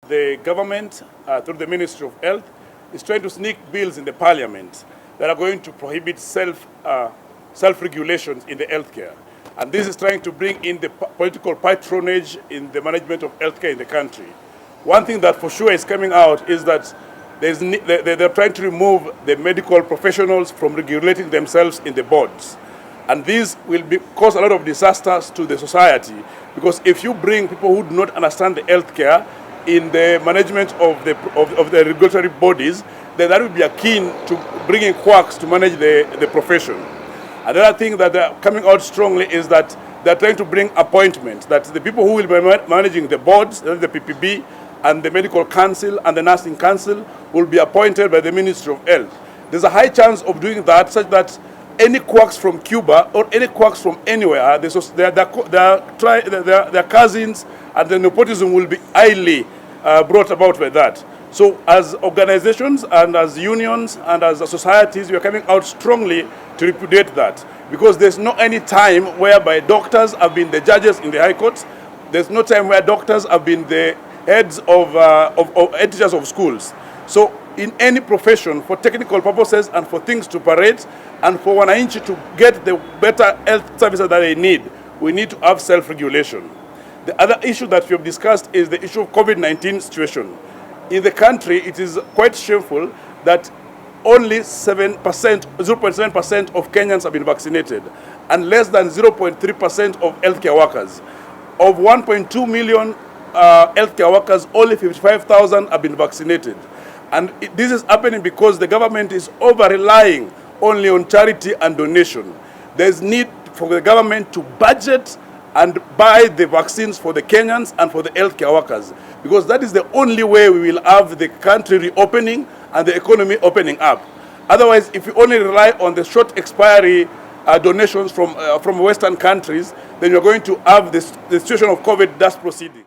The government, through the Ministry of Health, is trying to sneak bills in the parliament that are going to prohibit self-regulations in the healthcare. And this is trying to bring in the political patronage in the management of healthcare in the country. One thing that for sure is coming out is that they're trying to remove the medical professionals from regulating themselves in the boards. And this will cause a lot of disasters to the society, because if you bring people who do not understand the healthcare in the management of the regulatory bodies, then that will be akin to bringing quacks to manage the profession. Another thing that they're coming out strongly is that they're trying to bring appointments, that the people who will be managing the boards, the PPB, and the medical council and the nursing council will be appointed by the Ministry of Health. There's a high chance of doing that, such that any quacks from Cuba or any quacks from anywhere, their cousins and the nepotism will be highly brought about by that. So as organizations and as unions and as societies, we are coming out strongly to repudiate that, because there's no any time whereby doctors have been the judges in the high courts. There's no time where doctors have been the heads of teachers of schools. So in any profession, for technical purposes and for things to parade and for wananchi to get the better health services that they need, we need to have self-regulation. The other issue that we have discussed is the issue of COVID-19 situation. In the country, it is quite shameful that only 0.7% of Kenyans have been vaccinated, and less than 0.3% of healthcare workers. Of 1.2 million healthcare workers, only 55,000 have been vaccinated. And this is happening because the government is over-relying only on charity and donation. There's need for the government to budget and buy the vaccines for the Kenyans and for the healthcare workers, because that is the only way we will have the country reopening and the economy opening up. Otherwise, if we only rely on the short expiry donations from Western countries, then you're going to have the situation of COVID thus proceeding.